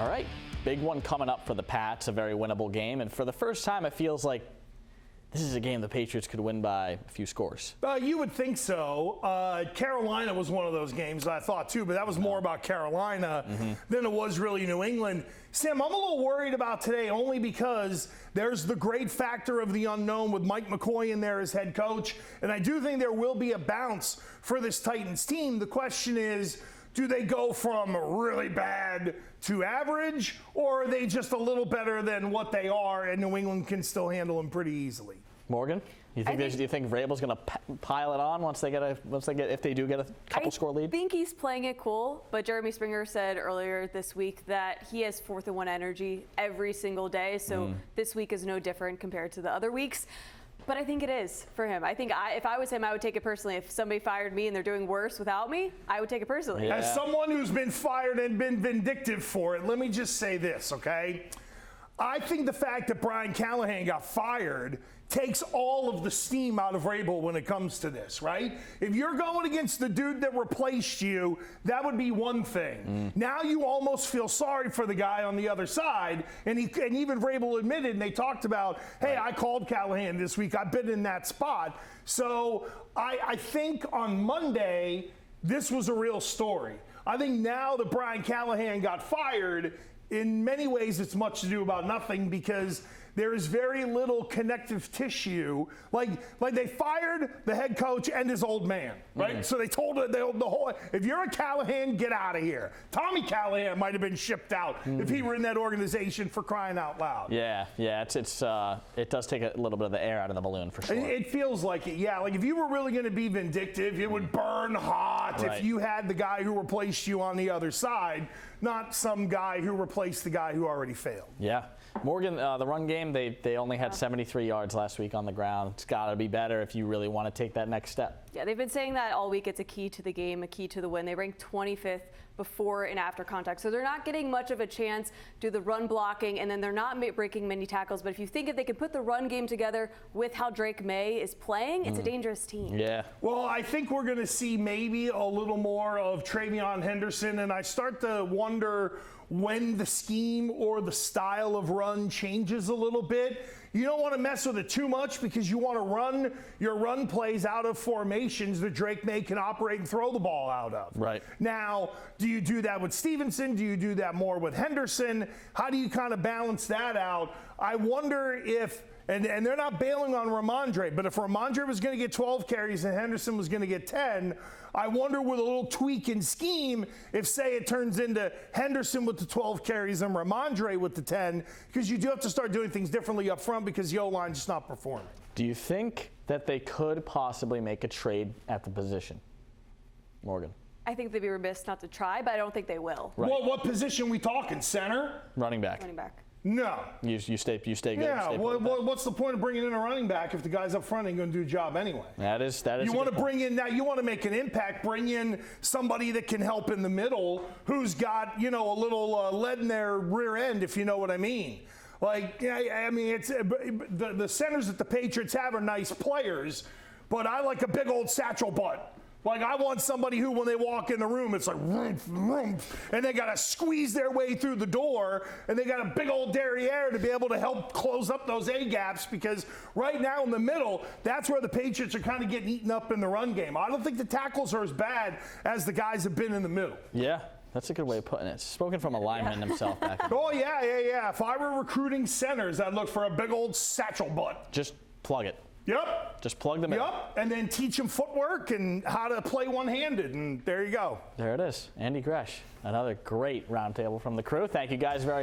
All right, big one coming up for the Pats, a very winnable game. And for the first time, it feels like this is a game the Patriots could win by a few scores. You would think so. Carolina was one of those games I thought too, but that was more about Carolina than it was really New England. Sam, I'm a little worried about today only because there's the great factor of the unknown with Mike McCoy in there as head coach, and I do think there will be a bounce for this Titans team. The question is, do they go from really bad to average, or are they just a little better than what they are, and New England can still handle them pretty easily? Morgan, do you think Vrabel's going to pile it on if they do get a couple score lead? I think he's playing it cool, but Jeremy Springer said earlier this week that he has 4th and 1 energy every single day, so this week is no different compared to the other weeks. But I think it is for him. I think if I was him, I would take it personally. If somebody fired me and they're doing worse without me, I would take it personally. Yeah. As someone who's been fired and been vindictive for it, let me just say this, okay? I think the fact that Brian Callahan got fired takes all of the steam out of Vrabel when it comes to this, right? If you're going against the dude that replaced you, that would be one thing. Now you almost feel sorry for the guy on the other side, and even Vrabel admitted, and they talked about, hey, I called Callahan this week. I've been in that spot. So I think on Monday, this was a real story. I think now that Brian Callahan got fired, in many ways, it's much to do about nothing because there is very little connective tissue. Like they fired the head coach and his old man, right? So they told the whole, if you're a Callahan, get out of here. Tommy Callahan might have been shipped out if he were in that organization, for crying out loud. Yeah, it does take a little bit of the air out of the balloon for sure. It feels like it, yeah. Like if you were really going to be vindictive, it would burn hot if you had the guy who replaced you on the other side, not some guy who replaced the guy who already failed. Yeah. Morgan, the run game, they only had 73 yards last week on the ground. It's got to be better if you really want to take that next step. Yeah, they've been saying that all week. It's a key to the game, a key to the win. They rank 25th before and after contact. So they're not getting much of a chance to do the run blocking, and then they're not breaking many tackles. But if you think if they can put the run game together with how Drake May is playing, it's a dangerous team. Yeah. Well, I think we're going to see maybe a little more of Travion Henderson, and I start to wonder when the scheme or the style of run changes a little bit. You don't want to mess with it too much because you want to run your run plays out of formations that Drake May can operate and throw the ball out of. Right. Now, do you do that with Stevenson? Do you do that more with Henderson? How do you kind of balance that out? I wonder if, and they're not bailing on Ramondre, but if Ramondre was going to get 12 carries and Henderson was going to get 10, I wonder with a little tweak in scheme if, say, it turns into Henderson with the 12 carries and Ramondre with the 10, because you do have to start doing things differently up front because the O-line's just not performing. Do you think that they could possibly make a trade at the position, Morgan? I think they'd be remiss not to try, but I don't think they will. Right. Well, what position we talking? Center? Running back. Running back. No. You stay good. Yeah, stay what's the point of bringing in a running back if the guys up front ain't going to do a job anyway? That is. You want to bring in now. You want to make an impact. Bring in somebody that can help in the middle, who's got a little lead in their rear end, if you know what I mean. Like, I mean, it's the centers that the Patriots have are nice players, but I like a big old satchel butt. Like, I want somebody who, when they walk in the room, it's like, roomph, roomph, and they got to squeeze their way through the door, and they got a big old derriere to be able to help close up those A-gaps, because right now in the middle, that's where the Patriots are kind of getting eaten up in the run game. I don't think the tackles are as bad as the guys have been in the middle. Yeah, that's a good way of putting it. Spoken from a lineman himself back there. Oh, yeah. If I were recruiting centers, I'd look for a big old satchel butt. Just plug it. Yep. Just plug them in. Yep. And then teach them footwork and how to play one-handed, and there you go. There it is. Andy Gresh, another great roundtable from the crew. Thank you guys very much.